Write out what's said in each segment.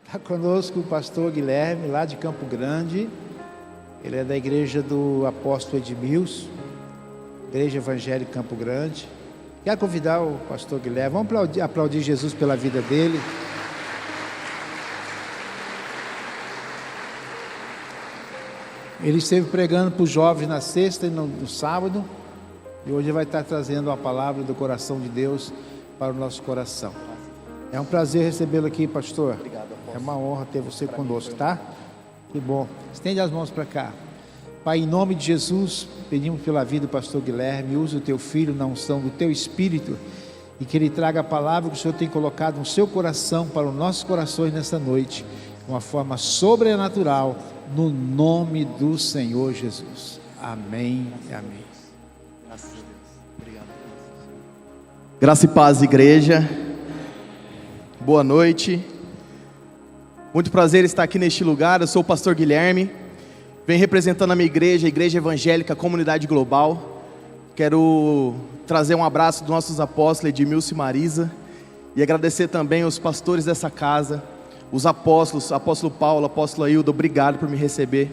Está conosco o pastor Guilherme, lá de Campo Grande. Ele é da igreja do apóstolo Edmilson, igreja evangélica Campo Grande. Quero convidar o pastor Guilherme, vamos aplaudir Jesus pela vida dele. Ele esteve pregando para os jovens na sexta e no sábado, e hoje vai estar trazendo a palavra do coração de Deus para o nosso coração. É um prazer recebê-lo aqui, pastor. Obrigado, apóstolo. É uma honra ter você conosco, tá? Que bom. Estende as mãos para cá. Pai, em nome de Jesus, pedimos pela vida do pastor Guilherme. Use o teu filho na unção do teu espírito e que ele traga a palavra que o Senhor tem colocado no seu coração para os nossos corações nessa noite, de uma forma sobrenatural, no nome do Senhor Jesus. Amém e amém. Graças a Deus. Obrigado. Graça e paz, igreja. Boa noite. Muito prazer estar aqui neste lugar. Eu sou o pastor Guilherme. Venho representando a minha igreja, a Igreja Evangélica Comunidade Global. Quero trazer um abraço dos nossos apóstolos Edmilson e Marisa e agradecer também aos pastores dessa casa, os apóstolos, apóstolo Paulo, apóstolo Aildo, obrigado por me receber.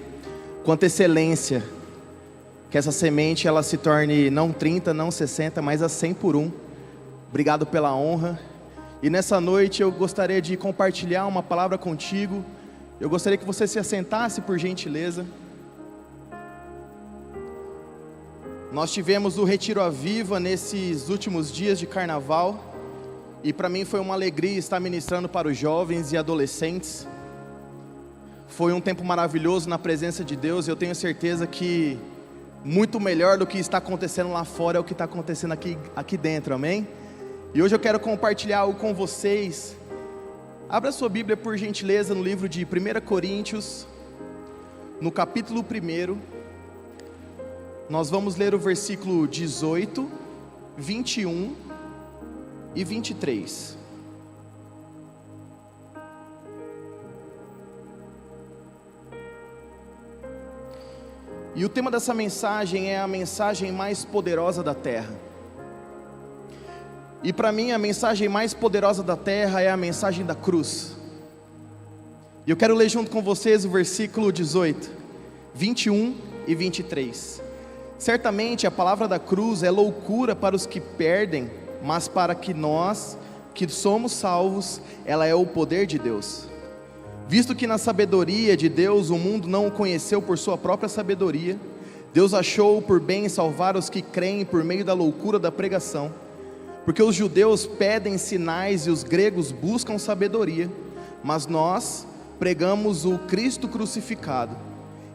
Quanta excelência, que essa semente ela se torne não 30, não 60, mas a 100 por 1. Obrigado pela honra. E nessa noite eu gostaria de compartilhar uma palavra contigo. Eu gostaria que você se assentasse por gentileza. Nós tivemos o Retiro à Viva nesses últimos dias de carnaval. E para mim foi uma alegria estar ministrando para os jovens e adolescentes. Foi um tempo maravilhoso na presença de Deus. Eu tenho certeza que muito melhor do que está acontecendo lá fora é o que está acontecendo aqui dentro, amém? E hoje eu quero compartilhar algo com vocês. Abra sua Bíblia por gentileza no livro de 1 Coríntios, no capítulo 1. Nós vamos ler o versículo 18, 21 e 23. E o tema dessa mensagem é a mensagem mais poderosa da terra. E para mim a mensagem mais poderosa da terra é a mensagem da cruz. E eu quero ler junto com vocês o versículo 18, 21 e 23. Certamente a palavra da cruz é loucura para os que perdem, mas para que nós, que somos salvos, ela é o poder de Deus. Visto que na sabedoria de Deus o mundo não o conheceu por sua própria sabedoria, Deus achou por bem salvar os que creem por meio da loucura da pregação. Porque os judeus pedem sinais e os gregos buscam sabedoria, mas nós pregamos o Cristo crucificado,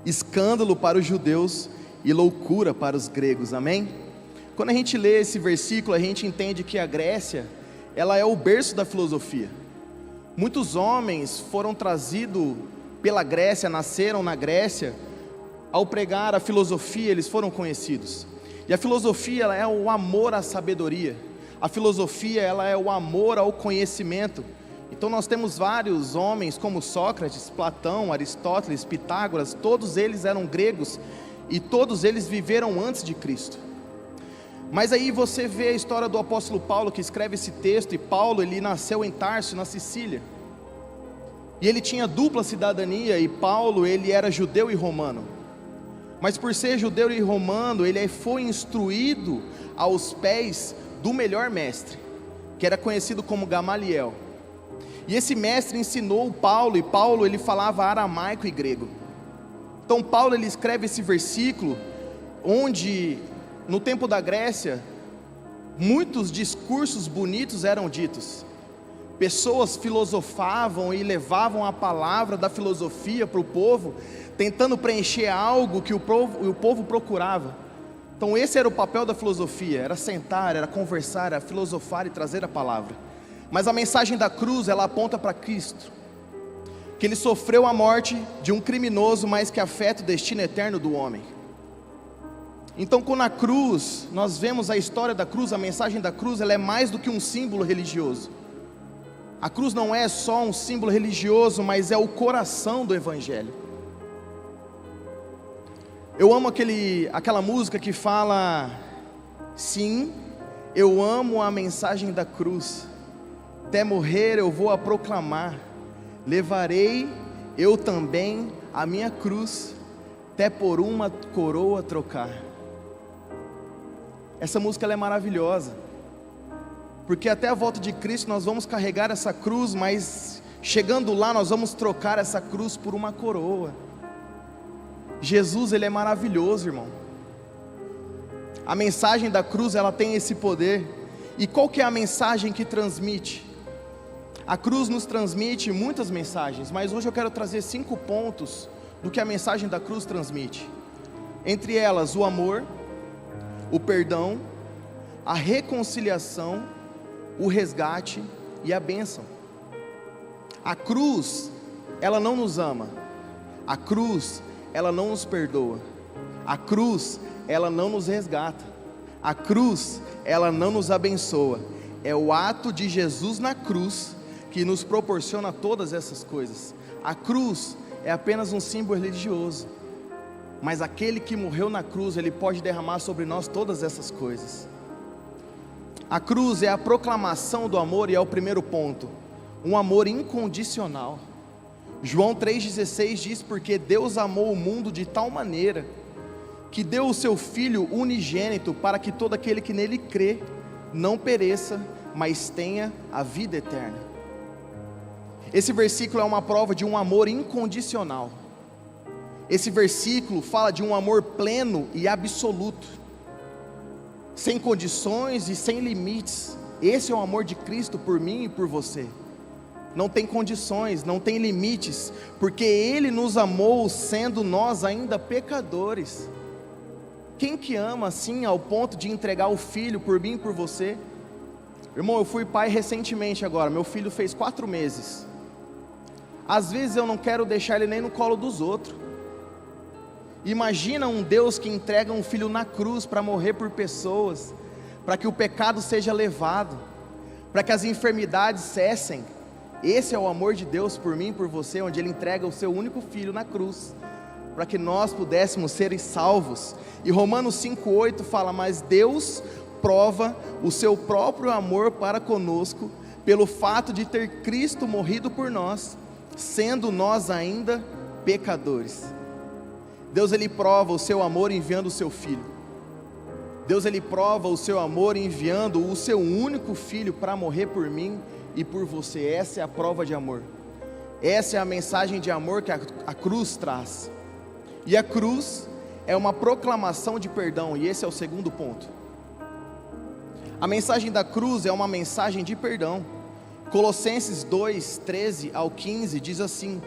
escândalo para os judeus e loucura para os gregos, amém? Quando a gente lê esse versículo, a gente entende que a Grécia, ela é o berço da filosofia. Muitos homens foram trazidos pela Grécia, nasceram na Grécia. Ao pregar a filosofia, eles foram conhecidos. E a filosofia ela é o amor à sabedoria. A filosofia ela é o amor ao conhecimento. Então nós temos vários homens como Sócrates, Platão, Aristóteles, Pitágoras. Todos eles eram gregos e todos eles viveram antes de Cristo. Mas aí você vê a história do apóstolo Paulo que escreve esse texto. E Paulo ele nasceu em Tarso, na Sicília. E ele tinha dupla cidadania. E Paulo ele era judeu e romano. Mas por ser judeu e romano, ele foi instruído aos pés do melhor mestre, que era conhecido como Gamaliel. E esse mestre ensinou Paulo, e Paulo ele falava aramaico e grego. Então Paulo ele escreve esse versículo, onde no tempo da Grécia, muitos discursos bonitos eram ditos. Pessoas filosofavam e levavam a palavra da filosofia para o povo, tentando preencher algo que o povo procurava. Então esse era o papel da filosofia, era sentar, era conversar, era filosofar e trazer a palavra. Mas a mensagem da cruz, ela aponta para Cristo, que Ele sofreu a morte de um criminoso, mas que afeta o destino eterno do homem. Então quando na cruz, nós vemos a história da cruz, a mensagem da cruz, ela é mais do que um símbolo religioso. A cruz não é só um símbolo religioso, mas é o coração do Evangelho. Eu amo aquela música que fala: sim, eu amo a mensagem da cruz, até morrer eu vou a proclamar, levarei eu também a minha cruz, até por uma coroa trocar. Essa música ela é maravilhosa, porque até a volta de Cristo nós vamos carregar essa cruz, mas chegando lá nós vamos trocar essa cruz por uma coroa. Jesus, ele é maravilhoso, irmão. A mensagem da cruz, ela tem esse poder. E qual que é a mensagem que transmite? A cruz nos transmite muitas mensagens, mas hoje eu quero trazer 5 pontos do que a mensagem da cruz transmite. Entre elas, o amor, o perdão, a reconciliação, o resgate e a bênção. A cruz, ela não nos ama. A cruz, ela não nos perdoa. A cruz, ela não nos resgata. A cruz, ela não nos abençoa. É o ato de Jesus na cruz que nos proporciona todas essas coisas. A cruz é apenas um símbolo religioso, mas aquele que morreu na cruz, ele pode derramar sobre nós todas essas coisas. A cruz é a proclamação do amor, e é o primeiro ponto, um amor incondicional. João 3,16 diz: porque Deus amou o mundo de tal maneira, que deu o seu Filho unigênito, para que todo aquele que nele crê, não pereça, mas tenha a vida eterna. Esse versículo é uma prova de um amor incondicional. Esse versículo fala de um amor pleno e absoluto, sem condições e sem limites. Esse é o amor de Cristo por mim e por você. Não tem condições, não tem limites, porque Ele nos amou sendo nós ainda pecadores. Quem que ama assim ao ponto de entregar o Filho por mim e por você? Irmão, eu fui pai recentemente agora, meu filho fez 4 meses. Às vezes eu não quero deixar ele nem no colo dos outros. Imagina um Deus que entrega um filho na cruz para morrer por pessoas, para que o pecado seja levado, para que as enfermidades cessem. Esse é o amor de Deus por mim e por você, onde Ele entrega o seu único filho na cruz, para que nós pudéssemos ser salvos. E Romanos 5,8 fala: mas Deus prova o seu próprio amor para conosco, pelo fato de ter Cristo morrido por nós, sendo nós ainda pecadores. Deus, Ele prova o seu amor enviando o seu Filho. Deus, Ele prova o seu amor enviando o seu único Filho para morrer por mim e por você. Essa é a prova de amor. Essa é a mensagem de amor que a cruz traz. E a cruz é uma proclamação de perdão, e esse é o segundo ponto. A mensagem da cruz é uma mensagem de perdão. Colossenses 2:13 ao 15 diz assim: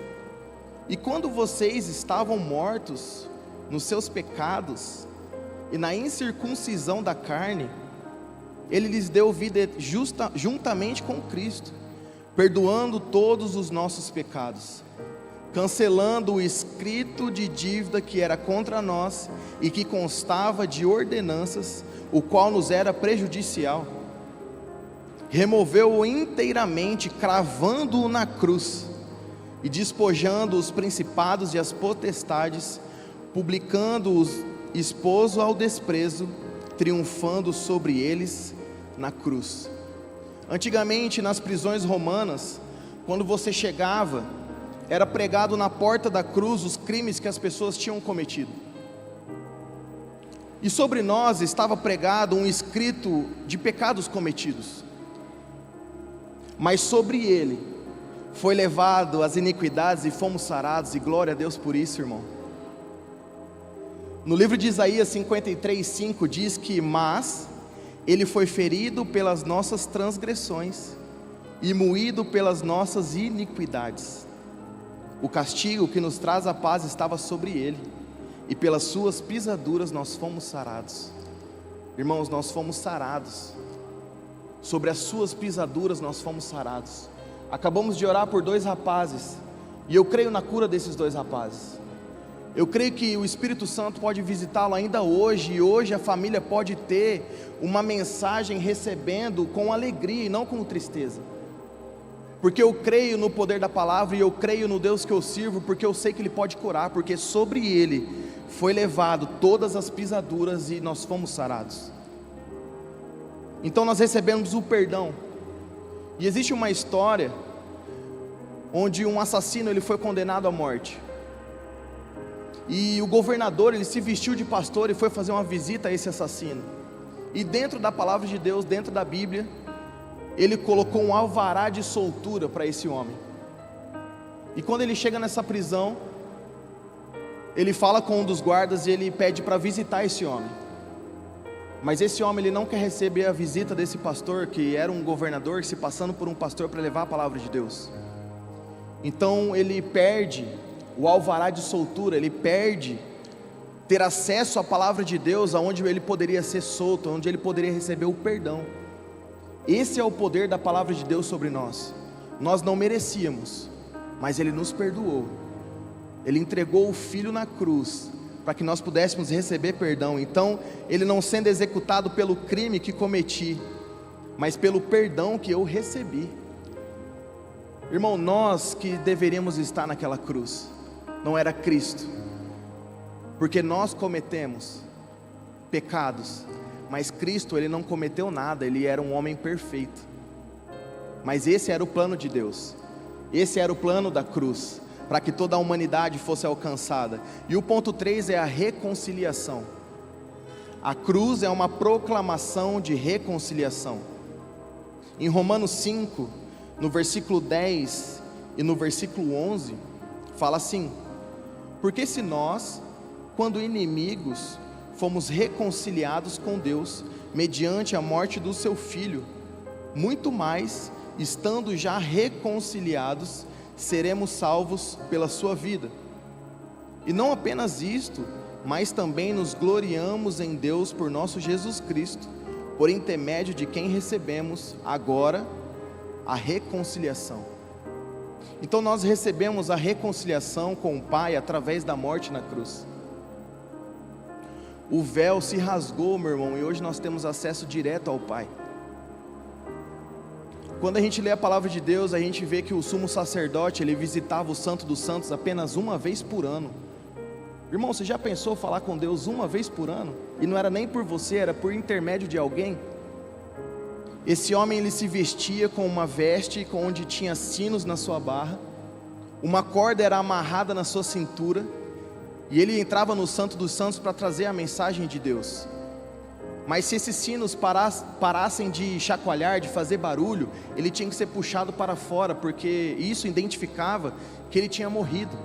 e quando vocês estavam mortos nos seus pecados e na incircuncisão da carne, Ele lhes deu vida juntamente com Cristo, perdoando todos os nossos pecados, cancelando o escrito de dívida que era contra nós e que constava de ordenanças, o qual nos era prejudicial. Removeu-o inteiramente, cravando-o na cruz, e despojando os principados e as potestades, publicando-os, expôs ao desprezo, triunfando sobre eles na cruz. Antigamente, nas prisões romanas, quando você chegava, era pregado na porta da cruz os crimes que as pessoas tinham cometido. E sobre nós estava pregado um escrito de pecados cometidos. Mas sobre ele foi levado as iniquidades e fomos sarados, e glória a Deus por isso, irmão. No livro de Isaías 53:5 diz que: mas ele foi ferido pelas nossas transgressões e moído pelas nossas iniquidades. O castigo que nos traz a paz estava sobre ele, e pelas suas pisaduras nós fomos sarados. Irmãos, nós fomos sarados. Sobre as suas pisaduras nós fomos sarados. Acabamos de orar por 2 rapazes, e eu creio na cura desses 2 rapazes. Eu creio que o Espírito Santo pode visitá-lo ainda hoje, e hoje a família pode ter uma mensagem recebendo com alegria e não com tristeza, porque eu creio no poder da palavra, e eu creio no Deus que eu sirvo, porque eu sei que Ele pode curar, porque sobre Ele foi levado todas as pisaduras e nós fomos sarados. Então nós recebemos o perdão. E existe uma história onde um assassino ele foi condenado à morte. E o governador ele se vestiu de pastor e foi fazer uma visita a esse assassino. E dentro da palavra de Deus, dentro da Bíblia, ele colocou um alvará de soltura para esse homem. E quando ele chega nessa prisão, ele fala com um dos guardas e ele pede para visitar esse homem. Mas esse homem ele não quer receber a visita desse pastor, que era um governador se passando por um pastor para levar a palavra de Deus. Então ele perde o alvará de soltura, ele perde ter acesso à palavra de Deus, aonde ele poderia ser solto, onde ele poderia receber o perdão. Esse é o poder da palavra de Deus sobre nós. Nós não merecíamos, mas Ele nos perdoou. Ele entregou o Filho na cruz, para que nós pudéssemos receber perdão. Então, Ele não sendo executado pelo crime que cometi, mas pelo perdão que eu recebi. Irmão, nós que deveríamos estar naquela cruz, não era Cristo, porque nós cometemos pecados, mas Cristo ele não cometeu nada, ele era um homem perfeito. Mas esse era o plano de Deus, esse era o plano da cruz, para que toda a humanidade fosse alcançada. E o ponto 3 é a reconciliação. A cruz é uma proclamação de reconciliação. Em Romanos 5, no versículo 10 e no versículo 11, fala assim: porque se nós, quando inimigos, fomos reconciliados com Deus, mediante a morte do seu Filho, muito mais, estando já reconciliados, seremos salvos pela sua vida. E não apenas isto, mas também nos gloriamos em Deus por nosso Jesus Cristo, por intermédio de quem recebemos agora a reconciliação. Então nós recebemos a reconciliação com o Pai através da morte na cruz. O véu se rasgou, meu irmão, e hoje nós temos acesso direto ao Pai. Quando a gente lê a palavra de Deus, a gente vê que o sumo sacerdote, ele visitava o Santo dos Santos apenas uma vez por ano. Irmão, você já pensou falar com Deus uma vez por ano? E não era nem por você, era por intermédio de alguém? Esse homem, ele se vestia com uma veste onde tinha sinos na sua barra, uma corda era amarrada na sua cintura, e ele entrava no Santo dos Santos para trazer a mensagem de Deus. Mas se esses sinos parassem de chacoalhar, de fazer barulho, ele tinha que ser puxado para fora, porque isso identificava que ele tinha morrido.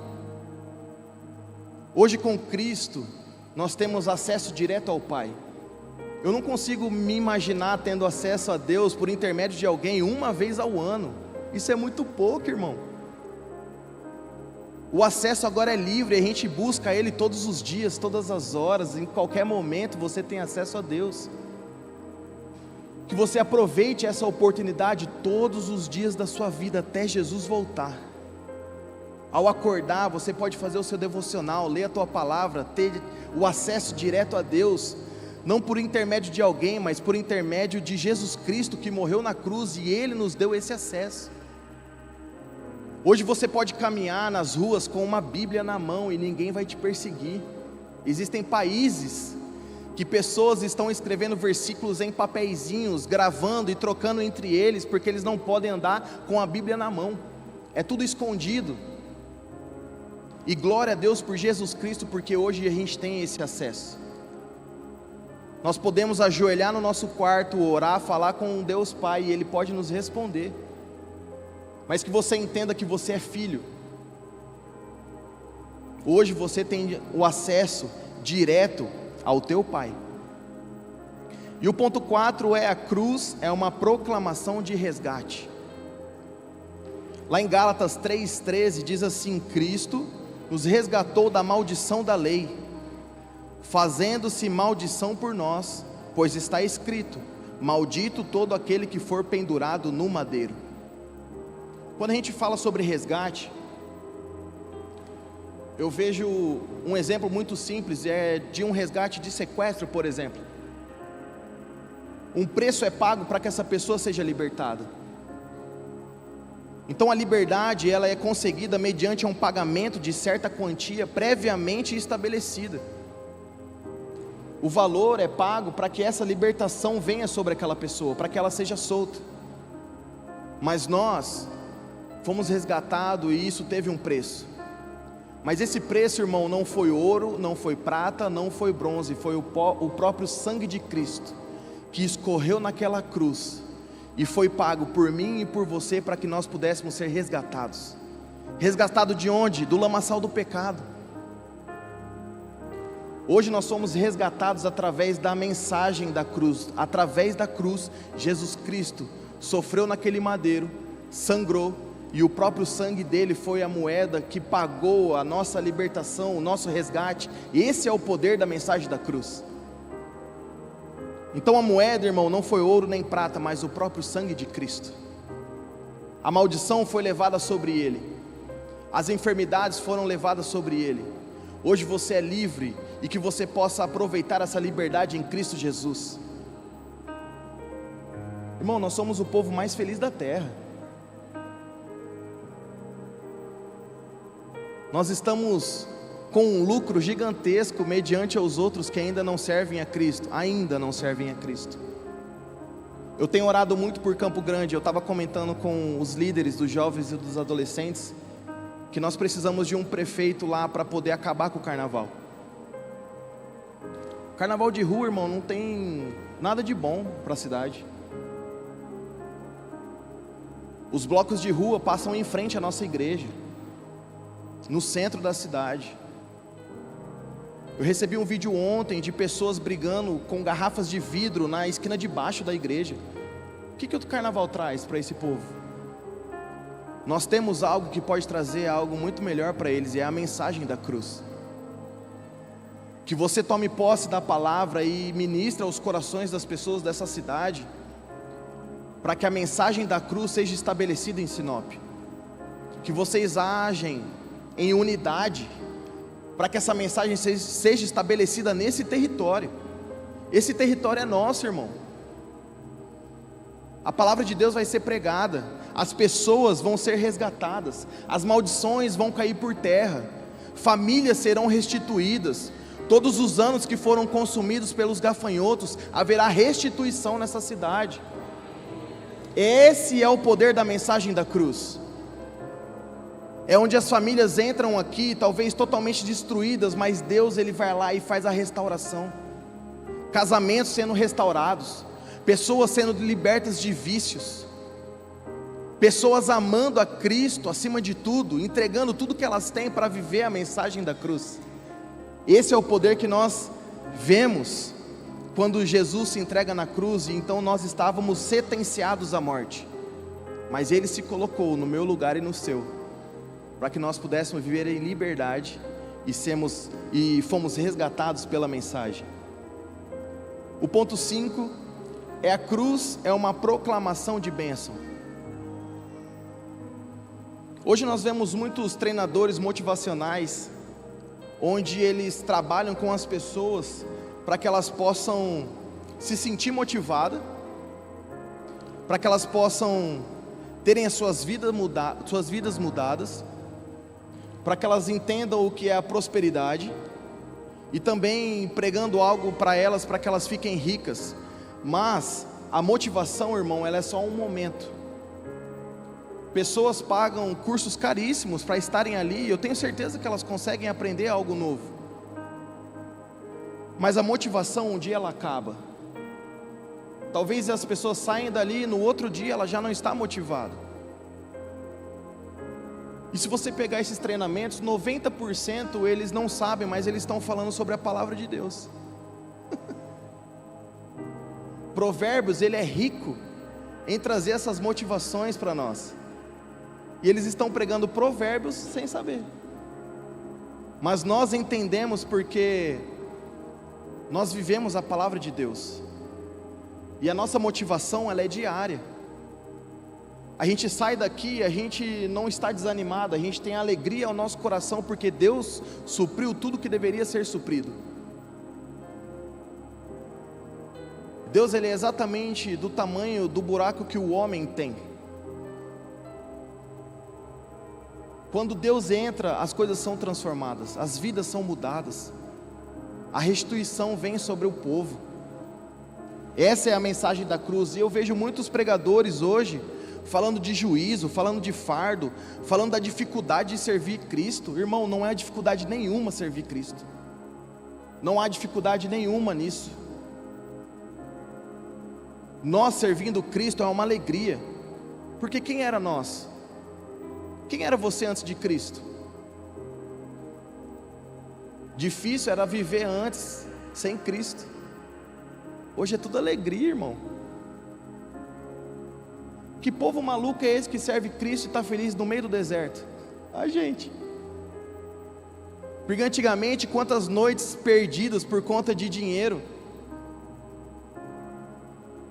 Hoje com Cristo, nós temos acesso direto ao Pai. Eu não consigo me imaginar tendo acesso a Deus por intermédio de alguém uma vez ao ano. Isso é muito pouco, irmão. O acesso agora é livre, a gente busca Ele todos os dias, todas as horas, em qualquer momento você tem acesso a Deus. Que você aproveite essa oportunidade todos os dias da sua vida, até Jesus voltar. Ao acordar, você pode fazer o seu devocional, ler a tua palavra, ter o acesso direto a Deus, não por intermédio de alguém, mas por intermédio de Jesus Cristo, que morreu na cruz, e Ele nos deu esse acesso. Hoje você pode caminhar nas ruas com uma Bíblia na mão e ninguém vai te perseguir. Existem países que pessoas estão escrevendo versículos em papeizinhos, gravando e trocando entre eles, porque eles não podem andar com a Bíblia na mão. É tudo escondido. E glória a Deus por Jesus Cristo, porque hoje a gente tem esse acesso. Nós podemos ajoelhar no nosso quarto, orar, falar com Deus Pai, e Ele pode nos responder. Mas que você entenda que você é filho. Hoje você tem o acesso direto ao teu Pai. E o ponto 4 é: a cruz é uma proclamação de resgate. Lá em Gálatas 3,13 diz assim: Cristo nos resgatou da maldição da lei, fazendo-se maldição por nós, pois está escrito: maldito todo aquele que for pendurado no madeiro. Quando a gente fala sobre resgate, eu vejo um exemplo muito simples, é de um resgate de sequestro, por exemplo. Um preço é pago para que essa pessoa seja libertada. Então a liberdade, ela é conseguida mediante um pagamento de certa quantia previamente estabelecida. O valor é pago para que essa libertação venha sobre aquela pessoa, para que ela seja solta. Mas nós fomos resgatados e isso teve um preço. Mas esse preço, irmão, não foi ouro, não foi prata, não foi bronze, foi o próprio sangue de Cristo, que escorreu naquela cruz, e foi pago por mim e por você, para que nós pudéssemos ser resgatados. Resgatado de onde? Do lamaçal do pecado. Hoje nós somos resgatados através da mensagem da cruz. Através da cruz, Jesus Cristo sofreu naquele madeiro, sangrou, e o próprio sangue dele foi a moeda que pagou a nossa libertação, o nosso resgate. Esse é o poder da mensagem da cruz. Então a moeda, irmão, não foi ouro nem prata, mas o próprio sangue de Cristo. A maldição foi levada sobre ele, as enfermidades foram levadas sobre ele. Hoje você é livre, e que você possa aproveitar essa liberdade em Cristo Jesus. Irmão, nós somos o povo mais feliz da terra. Nós estamos com um lucro gigantesco mediante aos outros que ainda não servem a Cristo. Ainda não servem a Cristo. Eu tenho orado muito por Campo Grande. Eu estava comentando com os líderes dos jovens e dos adolescentes que nós precisamos de um prefeito lá para poder acabar com o carnaval. Carnaval de rua, irmão, não tem nada de bom para a cidade. Os blocos de rua passam em frente à nossa igreja, no centro da cidade. Eu recebi um vídeo ontem de pessoas brigando com garrafas de vidro na esquina de baixo da igreja. O que o carnaval traz para esse povo? Nós temos algo que pode trazer algo muito melhor para eles, e é a mensagem da cruz. Que você tome posse da palavra e ministre aos corações das pessoas dessa cidade, para que a mensagem da cruz seja estabelecida em Sinop. Que vocês agem em unidade, para que essa mensagem seja estabelecida nesse território. Esse território é nosso, irmão. A palavra de Deus vai ser pregada, as pessoas vão ser resgatadas, as maldições vão cair por terra, famílias serão restituídas. Todos os anos que foram consumidos pelos gafanhotos, haverá restituição nessa cidade. Esse é o poder da mensagem da cruz. É onde as famílias entram aqui, talvez totalmente destruídas, mas Deus, Ele vai lá e faz a restauração. Casamentos sendo restaurados, pessoas sendo libertas de vícios, pessoas amando a Cristo acima de tudo, entregando tudo que elas têm para viver a mensagem da cruz. Esse é o poder que nós vemos quando Jesus se entrega na cruz. E então nós estávamos sentenciados à morte, mas Ele se colocou no meu lugar e no seu, para que nós pudéssemos viver em liberdade e fomos resgatados pela mensagem. O ponto 5 é: a cruz é uma proclamação de bênção. Hoje nós vemos muitos treinadores motivacionais, onde eles trabalham com as pessoas para que elas possam se sentir motivadas, para que elas possam terem as suas vidas mudadas, para que elas entendam o que é a prosperidade, e também pregando algo para elas, para que elas fiquem ricas. Mas a motivação, irmão, ela é só um momento. Pessoas pagam cursos caríssimos para estarem ali, e eu tenho certeza que elas conseguem aprender algo novo. Mas a motivação, um dia ela acaba. Talvez as pessoas saiam dali e no outro dia ela já não está motivada. E se você pegar esses treinamentos, 90% eles não sabem, mas eles estão falando sobre a palavra de Deus. Provérbios, ele é rico em trazer essas motivações para nós. E eles estão pregando provérbios sem saber. Mas nós entendemos porque nós vivemos a palavra de Deus. E a nossa motivação, ela é diária. A gente sai daqui, a gente não está desanimado, a gente tem alegria ao nosso coração, porque Deus supriu tudo que deveria ser suprido. Deus, ele é exatamente do tamanho do buraco que o homem tem. Quando Deus entra, as coisas são transformadas, as vidas são mudadas, a restituição vem sobre o povo. Essa é a mensagem da cruz. E eu vejo muitos pregadores hoje falando de juízo, falando de fardo, falando da dificuldade de servir Cristo. Irmão, não é dificuldade nenhuma servir Cristo. Não há dificuldade nenhuma nisso. Nós servindo Cristo é uma alegria. Porque quem era nós? Quem era você antes de Cristo? Difícil era viver antes, sem Cristo. Hoje é tudo alegria, irmão. Que povo maluco é esse que serve Cristo e está feliz no meio do deserto? A gente. Porque antigamente, quantas noites perdidas por conta de dinheiro.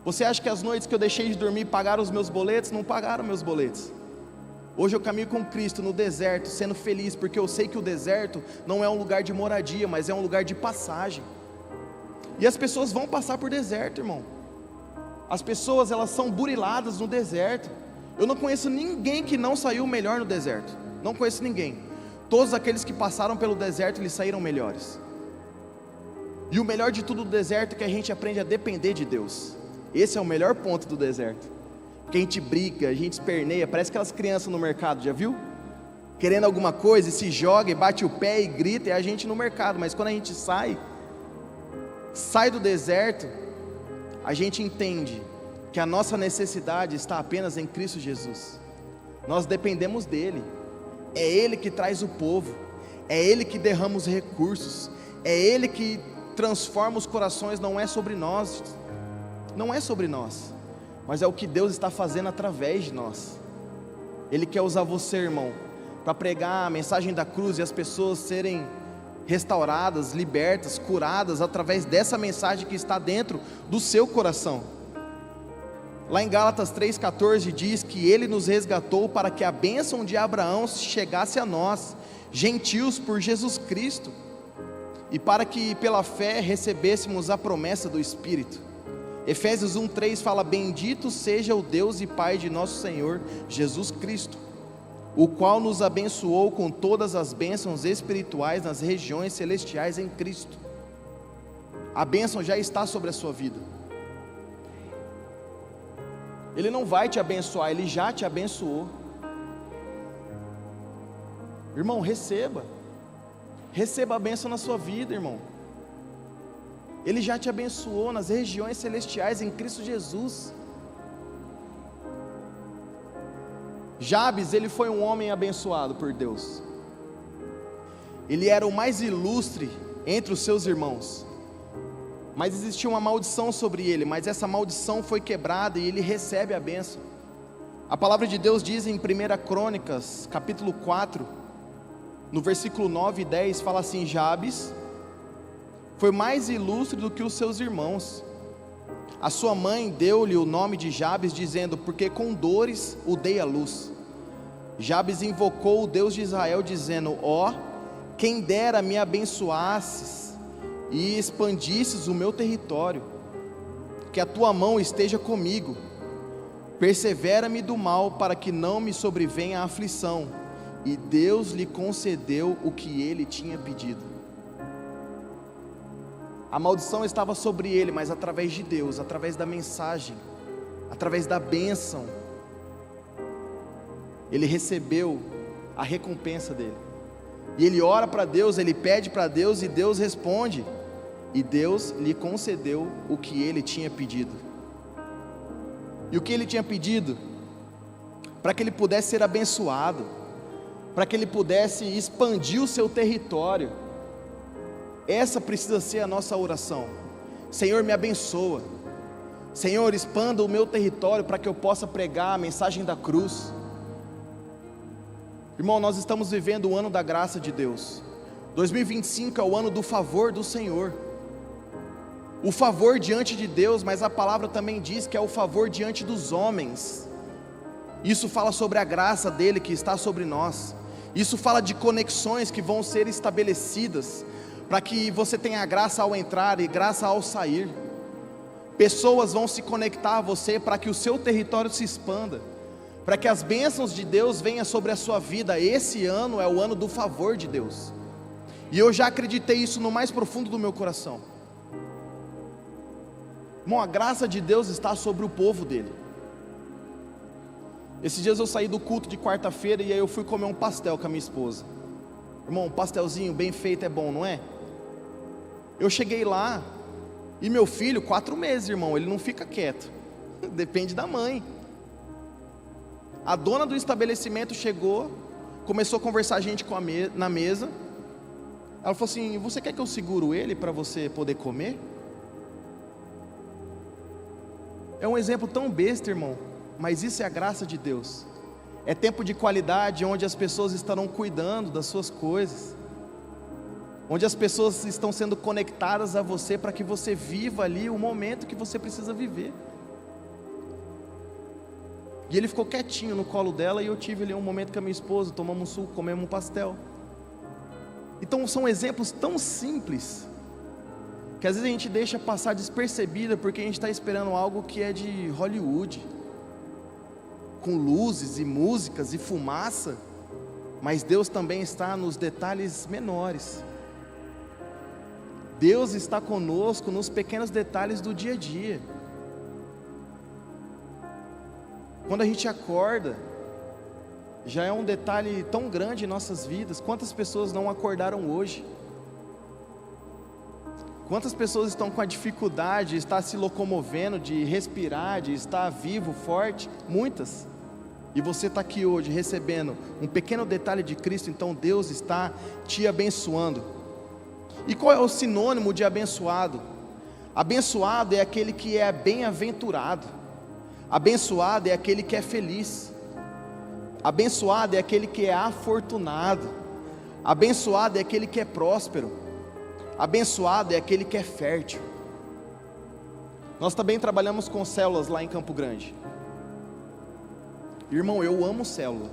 Você acha que as noites que eu deixei de dormir pagaram os meus boletos? Não pagaram meus boletos. Hoje eu caminho com Cristo no deserto, sendo feliz, porque eu sei que o deserto não é um lugar de moradia, mas é um lugar de passagem. E as pessoas vão passar por deserto, irmão. As pessoas, elas são buriladas no deserto. Eu não conheço ninguém que não saiu melhor no deserto. Não conheço ninguém. Todos aqueles que passaram pelo deserto, eles saíram melhores. E o melhor de tudo do deserto é que a gente aprende a depender de Deus. Esse é o melhor ponto do deserto. Porque a gente briga, a gente esperneia, parece aquelas crianças no mercado, já viu? Querendo alguma coisa e se joga e bate o pé e grita, é a gente no mercado. Mas quando a gente sai do deserto, a gente entende que a nossa necessidade está apenas em Cristo Jesus. Nós dependemos dEle. É Ele que traz o povo, é Ele que derrama os recursos, é Ele que transforma os corações. Não é sobre nós, não é sobre nós, mas é o que Deus está fazendo através de nós. Ele quer usar você, irmão, para pregar a mensagem da cruz e as pessoas serem restauradas, libertas, curadas através dessa mensagem que está dentro do seu coração. Lá em Gálatas 3,14 diz que Ele nos resgatou para que a bênção de Abraão chegasse a nós, gentios, por Jesus Cristo, e para que pela fé recebêssemos a promessa do Espírito. Efésios 1,3 fala: bendito seja o Deus e Pai de nosso Senhor Jesus Cristo, o qual nos abençoou com todas as bênçãos espirituais nas regiões celestiais em Cristo. A bênção já está sobre a sua vida. Ele não vai te abençoar, Ele já te abençoou. Irmão, receba a bênção na sua vida, irmão. Ele já te abençoou nas regiões celestiais em Cristo Jesus. Jabes, ele foi um homem abençoado por Deus. Ele era o mais ilustre entre os seus irmãos, mas existia uma maldição sobre ele, mas essa maldição foi quebrada e ele recebe a bênção. A palavra de Deus diz em 1 Crônicas, capítulo 4, no versículo 9 e 10, fala assim: Jabes foi mais ilustre do que os seus irmãos. A sua mãe deu-lhe o nome de Jabes, dizendo: porque com dores o dei à luz. Jabes invocou o Deus de Israel, dizendo: ó, quem dera me abençoasses e expandisses o meu território, que a tua mão esteja comigo, persevera-me do mal, para que não me sobrevenha a aflição. E Deus lhe concedeu o que ele tinha pedido. A maldição estava sobre ele, mas através de Deus, através da mensagem, através da bênção, ele recebeu a recompensa dele. E ele ora para Deus, ele pede para Deus e Deus responde. E Deus lhe concedeu o que ele tinha pedido. E o que ele tinha pedido? Para que ele pudesse ser abençoado, para que ele pudesse expandir o seu território. Essa precisa ser a nossa oração. Senhor, me abençoa. Senhor, expanda o meu território para que eu possa pregar a mensagem da cruz. Irmão, nós estamos vivendo o ano da graça de Deus. 2025 é o ano do favor do Senhor. O favor diante de Deus, mas a palavra também diz que é o favor diante dos homens. Isso fala sobre a graça dele que está sobre nós. Isso fala de conexões que vão ser estabelecidas, para que você tenha graça ao entrar e graça ao sair. Pessoas vão se conectar a você para que o seu território se expanda, para que as bênçãos de Deus venham sobre a sua vida. Esse ano é o ano do favor de Deus, e eu já acreditei isso no mais profundo do meu coração. Irmão, a graça de Deus está sobre o povo dele. Esses dias eu saí do culto de quarta-feira e aí eu fui comer um pastel com a minha esposa. Irmão, um pastelzinho bem feito é bom, não é? Eu cheguei lá e meu filho, 4 meses, irmão, ele não fica quieto. Depende da mãe. A dona do estabelecimento chegou, começou a conversar a gente na mesa. Ela falou assim: você quer que eu seguro ele para você poder comer? É um exemplo tão besta, irmão, mas isso é a graça de Deus. É tempo de qualidade onde as pessoas estarão cuidando das suas coisas, onde as pessoas estão sendo conectadas a você para que você viva ali o momento que você precisa viver. E ele ficou quietinho no colo dela e eu tive ali um momento com a minha esposa, tomamos um suco, comemos um pastel. Então são exemplos tão simples, que às vezes a gente deixa passar despercebida, porque a gente está esperando algo que é de Hollywood, com luzes e músicas e fumaça, mas Deus também está nos detalhes menores. Deus está conosco nos pequenos detalhes do dia a dia. Quando a gente acorda, já é um detalhe tão grande em nossas vidas. Quantas pessoas não acordaram hoje? Quantas pessoas estão com a dificuldade de estar se locomovendo, de respirar, de estar vivo, forte? Muitas. E você está aqui hoje recebendo um pequeno detalhe de Cristo, então Deus está te abençoando. E qual é o sinônimo de abençoado? Abençoado é aquele que é bem-aventurado. Abençoado é aquele que é feliz. Abençoado é aquele que é afortunado. Abençoado é aquele que é próspero. Abençoado é aquele que é fértil. Nós também trabalhamos com células lá em Campo Grande. Irmão, eu amo célula.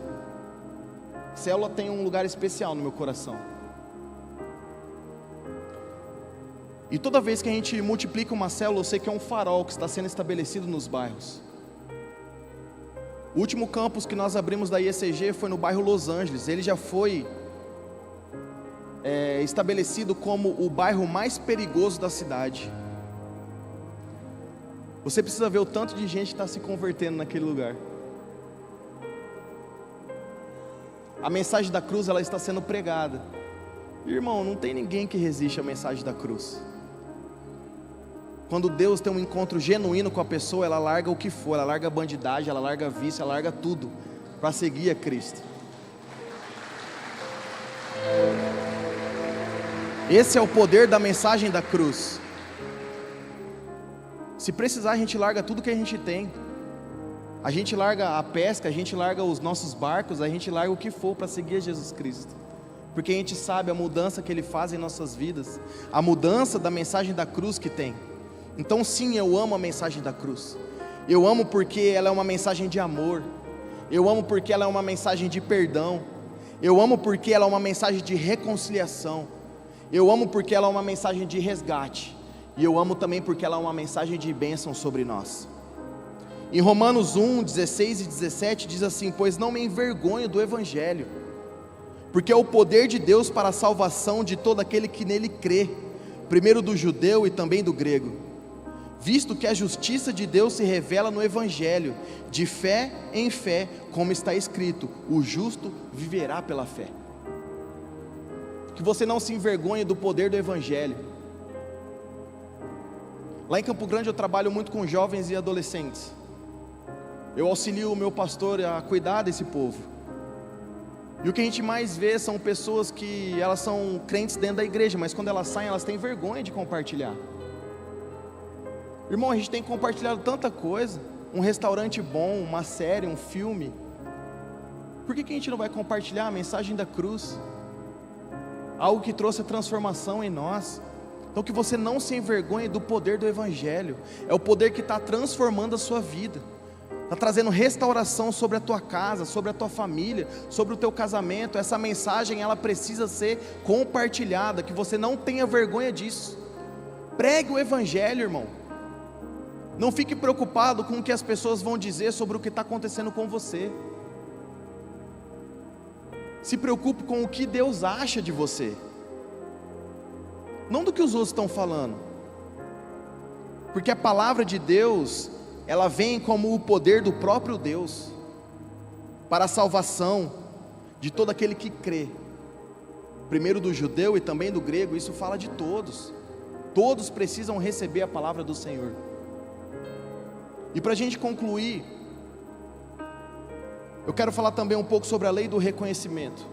Célula tem um lugar especial no meu coração. E toda vez que a gente multiplica uma célula, eu sei que é um farol que está sendo estabelecido nos bairros. O último campus que nós abrimos da IECG foi no bairro Los Angeles. Ele já foi estabelecido como o bairro mais perigoso da cidade. Você precisa ver o tanto de gente que está se convertendo naquele lugar. A mensagem da cruz, ela está sendo pregada. Irmão, não tem ninguém que resiste à mensagem da cruz. Quando Deus tem um encontro genuíno com a pessoa, ela larga o que for, ela larga a bandidagem, ela larga vício, ela larga tudo para seguir a Cristo. Esse é o poder da mensagem da cruz. Se precisar, a gente larga tudo que a gente tem. A gente larga a pesca, a gente larga os nossos barcos, a gente larga o que for para seguir a Jesus Cristo. Porque a gente sabe a mudança que Ele faz em nossas vidas, a mudança da mensagem da cruz que tem. Então sim, eu amo a mensagem da cruz. Eu amo porque ela é uma mensagem de amor. Eu amo porque ela é uma mensagem de perdão. Eu amo porque ela é uma mensagem de reconciliação. Eu amo porque ela é uma mensagem de resgate. E eu amo também porque ela é uma mensagem de bênção sobre nós. Em Romanos 1, 16 e 17 diz assim: pois não me envergonho do Evangelho, porque é o poder de Deus para a salvação de todo aquele que nele crê, primeiro do judeu e também do grego, visto que a justiça de Deus se revela no Evangelho, de fé em fé, como está escrito: o justo viverá pela fé. Que você não se envergonhe do poder do Evangelho. Lá em Campo Grande eu trabalho muito com jovens e adolescentes. Eu auxilio o meu pastor a cuidar desse povo. E o que a gente mais vê são pessoas que elas são crentes dentro da igreja, mas quando elas saem, elas têm vergonha de compartilhar. Irmão, a gente tem compartilhado tanta coisa, um restaurante bom, uma série, um filme. Por que a gente não vai compartilhar a mensagem da cruz? Algo que trouxe a transformação em nós. Então que você não se envergonhe do poder do Evangelho. É o poder que está transformando a sua vida, está trazendo restauração sobre a tua casa, sobre a tua família, sobre o teu casamento. Essa mensagem, ela precisa ser compartilhada, que você não tenha vergonha disso. Pregue o Evangelho, irmão. Não fique preocupado com o que as pessoas vão dizer sobre o que está acontecendo com você. Se preocupe com o que Deus acha de você, não do que os outros estão falando. Porque a palavra de Deus, ela vem como o poder do próprio Deus. para a salvação de todo aquele que crê. Primeiro do judeu e também do grego, isso fala de todos. Todos precisam receber a palavra do Senhor. E para a gente concluir, eu quero falar também um pouco sobre a lei do reconhecimento.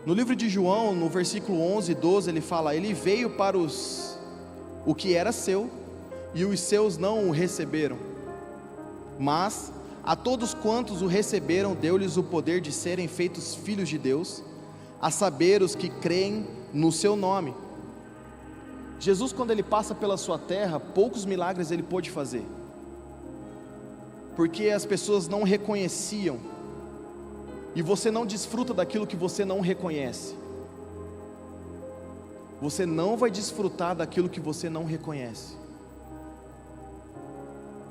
No livro de João, no versículo 11 e 12, ele fala: ele veio para o que era seu, e os seus não o receberam. Mas a todos quantos o receberam, deu-lhes o poder de serem feitos filhos de Deus, a saber, os que creem no seu nome. Jesus, quando ele passa pela sua terra, poucos milagres ele pôde fazer, porque as pessoas não reconheciam. E você não desfruta daquilo que você não reconhece. Você não vai desfrutar daquilo que você não reconhece.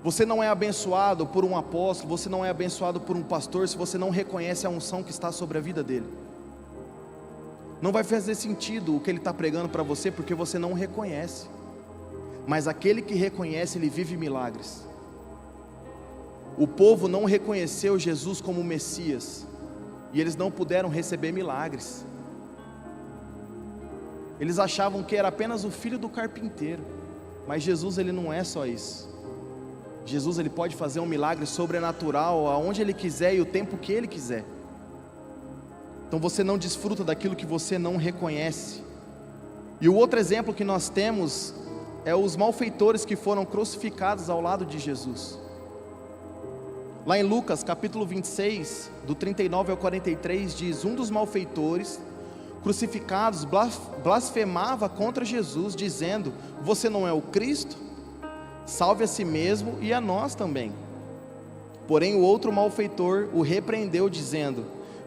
Você não é abençoado por um apóstolo, você não é abençoado por um pastor, se você não reconhece a unção que está sobre a vida dele. Não vai fazer sentido o que ele está pregando para você, porque você não reconhece. Mas aquele que reconhece, ele vive milagres. O povo não reconheceu Jesus como Messias, e eles não puderam receber milagres. Eles achavam que era apenas o filho do carpinteiro, mas Jesus, ele não é só isso. Jesus, ele pode fazer um milagre sobrenatural aonde ele quiser e o tempo que ele quiser. Então você não desfruta daquilo que você não reconhece. E o outro exemplo que nós temos é os malfeitores que foram crucificados ao lado de Jesus. Lá em Lucas capítulo 26, do 39 ao 43, diz: um dos malfeitores crucificados blasfemava contra Jesus, dizendo: você não é o Cristo? Salve a si mesmo e a nós também. Porém o outro malfeitor o repreendeu, dizendo: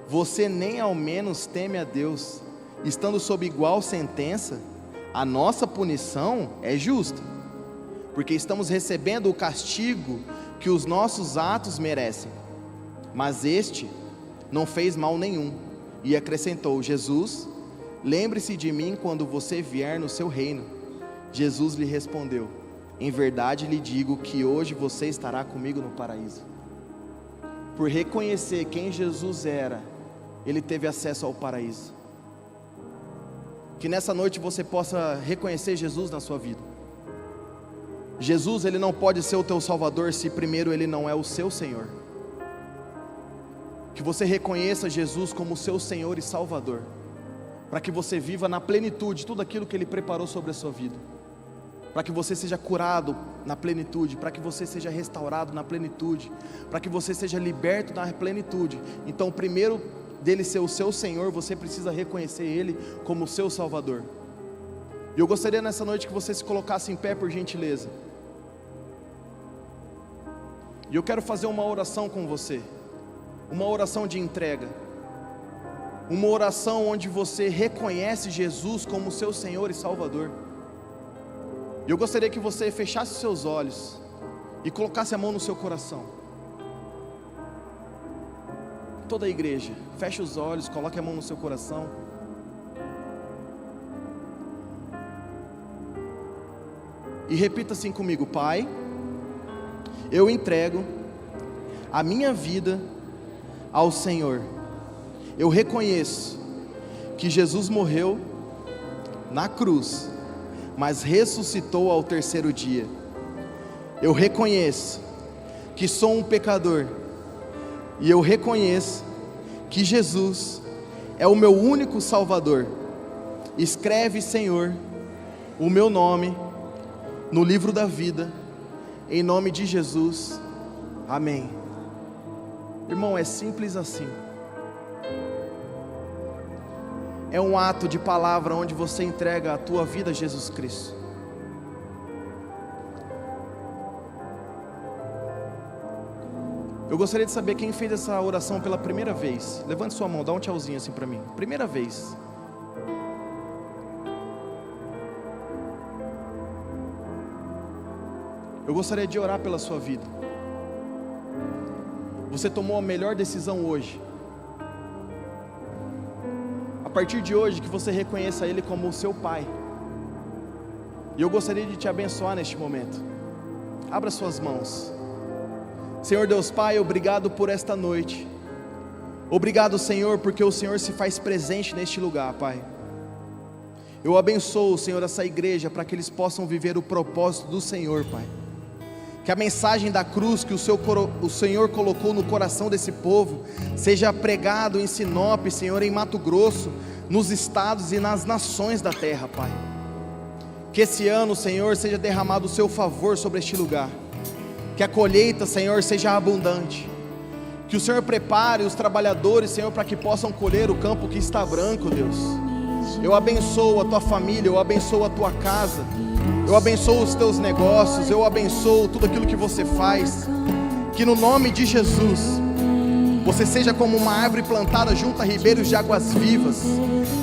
você nem ao menos teme a Deus, estando sob igual sentença? A nossa punição é justa, porque estamos recebendo o castigo que os nossos atos merecem. Mas este não fez mal nenhum. E acrescentou: Jesus, lembre-se de mim quando você vier no seu reino. Jesus lhe respondeu: em verdade lhe digo que hoje você estará comigo no paraíso. Por reconhecer quem Jesus era, ele teve acesso ao paraíso. Que nessa noite você possa reconhecer Jesus na sua vida. Jesus, ele não pode ser o teu Salvador se primeiro ele não é o seu Senhor. Que você reconheça Jesus como o seu Senhor e Salvador, para que você viva na plenitude tudo aquilo que ele preparou sobre a sua vida, para que você seja curado na plenitude, para que você seja restaurado na plenitude, para que você seja liberto na plenitude. Então, primeiro dele ser o seu Senhor, você precisa reconhecer ele como o seu Salvador. E eu gostaria nessa noite que você se colocasse em pé, por gentileza. E eu quero fazer uma oração com você, uma oração de entrega, uma oração onde você reconhece Jesus como seu Senhor e Salvador. E eu gostaria que você fechasse os seus olhos e colocasse a mão no seu coração. Toda a igreja, feche os olhos, coloque a mão no seu coração. E repita assim comigo: Pai, eu entrego a minha vida ao Senhor. Eu reconheço que Jesus morreu na cruz, mas ressuscitou ao terceiro dia. Eu reconheço que sou um pecador, e eu reconheço que Jesus é o meu único Salvador. Escreve, Senhor, o meu nome no livro da vida, em nome de Jesus, amém. Irmão, é simples assim. É um ato de palavra onde você entrega a tua vida a Jesus Cristo. Eu gostaria de saber quem fez essa oração pela primeira vez. Levante sua mão, dá um tchauzinho assim para mim. Primeira vez. Eu gostaria de orar pela sua vida. Você tomou a melhor decisão hoje. A partir de hoje, que você reconheça Ele como o seu Pai. E eu gostaria de te abençoar neste momento. Abra suas mãos. Senhor Deus Pai, obrigado por esta noite. Obrigado, Senhor, porque o Senhor se faz presente neste lugar, Pai. Eu abençoo, Senhor, essa igreja para que eles possam viver o propósito do Senhor, Pai. Que a mensagem da cruz que o Senhor colocou no coração desse povo seja pregado em Sinop, Senhor, em Mato Grosso, nos estados e nas nações da terra, Pai. Que esse ano, Senhor, seja derramado o seu favor sobre este lugar. Que a colheita, Senhor, seja abundante. Que o Senhor prepare os trabalhadores, Senhor, para que possam colher o campo que está branco, Deus. Eu abençoo a tua família, eu abençoo a tua casa, eu abençoo os teus negócios, eu abençoo tudo aquilo que você faz. Que no nome de Jesus, você seja como uma árvore plantada junto a ribeiros de águas vivas,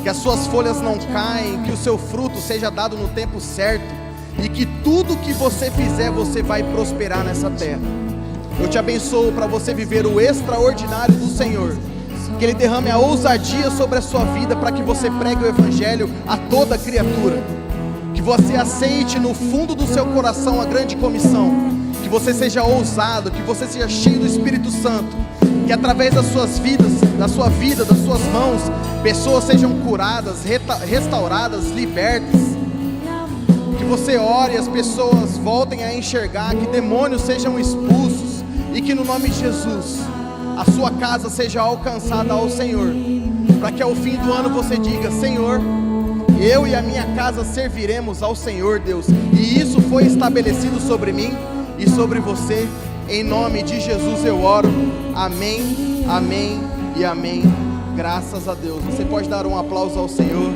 que as suas folhas não caem, que o seu fruto seja dado no tempo certo, e que tudo que você fizer, você vai prosperar nessa terra. Eu te abençoo para você viver o extraordinário do Senhor, que Ele derrame a ousadia sobre a sua vida, para que você pregue o Evangelho a toda criatura, que você aceite no fundo do seu coração a grande comissão, que você seja ousado, que você seja cheio do Espírito Santo, que através das suas vidas, da sua vida, das suas mãos, pessoas sejam curadas, restauradas, libertas, que você ore e as pessoas voltem a enxergar, que demônios sejam expulsos, e que no nome de Jesus a sua casa seja alcançada ao Senhor, para que ao fim do ano você diga: Senhor, eu e a minha casa serviremos ao Senhor, Deus, e isso foi estabelecido sobre mim e sobre você. Em nome de Jesus eu oro, amém, amém e amém. Graças a Deus. Você pode dar um aplauso ao Senhor.